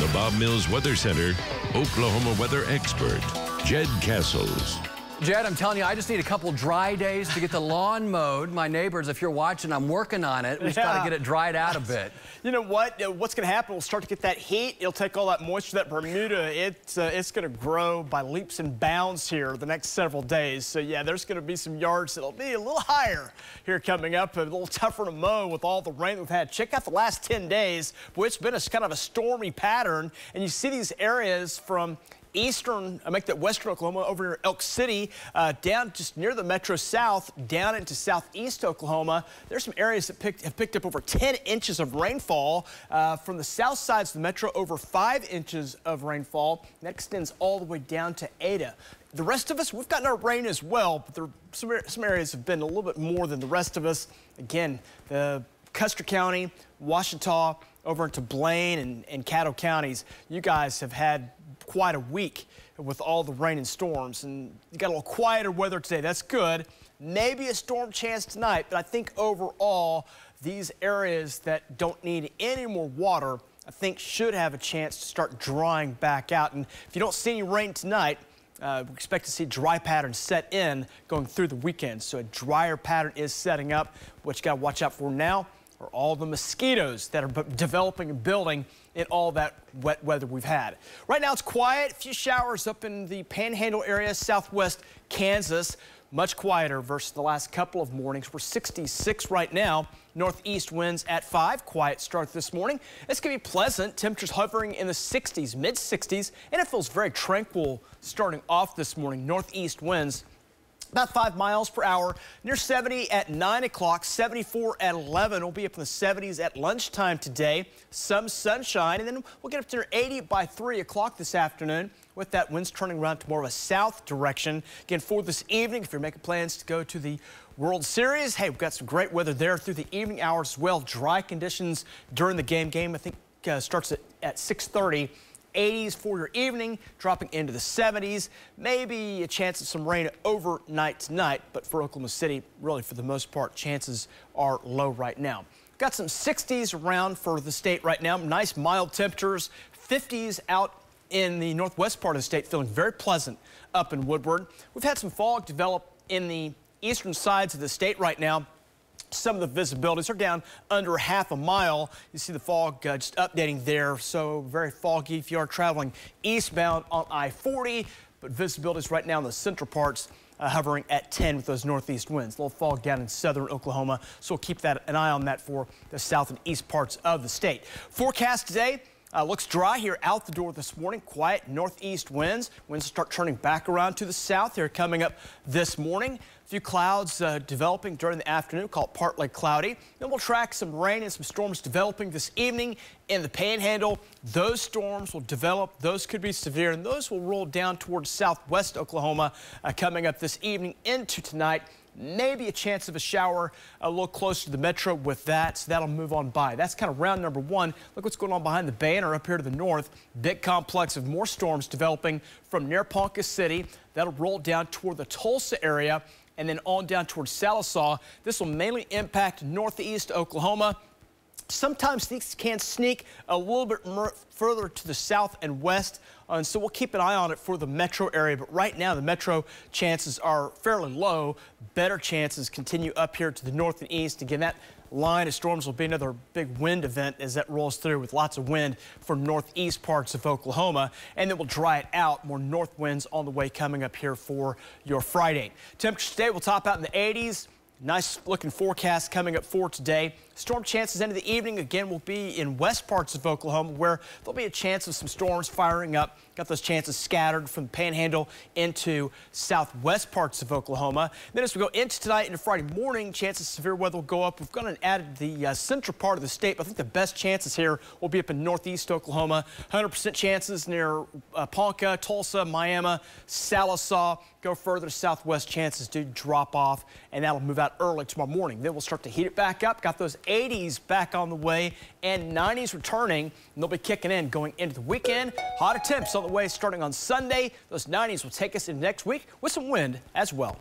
the Bob Mills Weather Center, Oklahoma weather expert, Jed Castles. Jed, I'm telling you, I just need a couple dry days to get the lawn mowed. My neighbors, if you're watching, I'm working on it. We just got to get it dried out a bit. You know what? What's going to happen? We'll start to get that heat. It'll take all that moisture, that Bermuda. It's going to grow by leaps and bounds here the next several days. So, yeah, there's going to be some yards that'll be a little higher here coming up, a little tougher to mow with all the rain we've had. Check out the last 10 days. Boy, it's been a kind of a stormy pattern, and you see these areas from eastern, I make that western Oklahoma over near Elk City, down just near the Metro South, down into southeast Oklahoma. There's some areas that have picked up over 10 inches of rainfall. From the south sides of the Metro, over 5 inches of rainfall. That extends all the way down to Ada. The rest of us, we've gotten our rain as well, but some areas have been a little bit more than the rest of us. Again, Custer County, Ouachita, over into Blaine and Caddo counties, you guys have had quite a week with all the rain and storms, and you got a little quieter weather today. That's good. Maybe a storm chance tonight, but I think overall these areas that don't need any more water, I think should have a chance to start drying back out. And if you don't see any rain tonight, we expect to see dry patterns set in going through the weekend. So a drier pattern is setting up. What you got to watch out for now are all the mosquitoes that are developing and building in all that wet weather we've had. Right now it's quiet. A few showers up in the Panhandle area, southwest Kansas. Much quieter versus the last couple of mornings. We're 66 right now. Northeast winds at 5. Quiet start this morning. It's going to be pleasant. Temperatures hovering in the 60s, mid 60s, and it feels very tranquil starting off this morning. Northeast winds about 5 miles per hour, near 70 at 9 o'clock, 74 at 11. We'll be up in the 70s at lunchtime today. Some sunshine, and then we'll get up to 80 by 3 o'clock this afternoon with that winds turning around to more of a south direction. Again, for this evening, if you're making plans to go to the World Series, hey, we've got some great weather there through the evening hours as well. Dry conditions during the game. I think starts at 6:30. 80s for your evening, dropping into the 70s. Maybe a chance of some rain overnight tonight, but for Oklahoma City, really for the most part, chances are low right now. Got some 60s around for the state right now. Nice mild temperatures, 50s out in the northwest part of the state, feeling very pleasant up in Woodward. We've had some fog develop in the eastern sides of the state right now. Some of the visibilities are down under half a mile. You see the fog just updating there, so very foggy if you are traveling eastbound on I-40, but visibilities right now in the central parts hovering at 10 with those northeast winds. A little fog down in southern Oklahoma, so we'll keep an eye on that for the south and east parts of the state. Forecast today. Looks dry here out the door this morning. Quiet northeast winds. Winds start turning back around to the south here coming up this morning. A few clouds developing during the afternoon, called partly cloudy. Then we'll track some rain and some storms developing this evening in the Panhandle. Those storms will develop. Those could be severe, and those will roll down towards southwest Oklahoma coming up this evening into tonight. Maybe a chance of a shower a little closer to the metro with that, so that'll move on by. That's kind of round number one. Look what's going on behind the banner up here to the north. Big complex of more storms developing from near Ponca City. That'll roll down toward the Tulsa area and then on down towards Sallisaw. This will mainly impact northeast Oklahoma. Sometimes these can sneak a little bit further to the south and west, and so we'll keep an eye on it for the metro area. But right now, the metro chances are fairly low. Better chances continue up here to the north and east. Again, that line of storms will be another big wind event as that rolls through with lots of wind for northeast parts of Oklahoma, and then we'll dry it out. More north winds on the way coming up here for your Friday. Temperatures today will top out in the 80s. Nice looking forecast coming up for today. Storm chances into the evening again will be in west parts of Oklahoma, where there'll be a chance of some storms firing up. Got those chances scattered from the Panhandle into southwest parts of Oklahoma. Then as we go into tonight into Friday morning, chances of severe weather will go up. We've gone and added the central part of the state, but I think the best chances here will be up in northeast Oklahoma. 100% chances near Ponca, Tulsa, Miami, Sallisaw. Go further southwest, chances do drop off, and that'll move out early tomorrow morning. Then we'll start to heat it back up. Got those 80s back on the way and 90s returning, and they'll be kicking in going into the weekend. Hotter temps on the way starting on Sunday. Those 90s will take us into next week with some wind as well.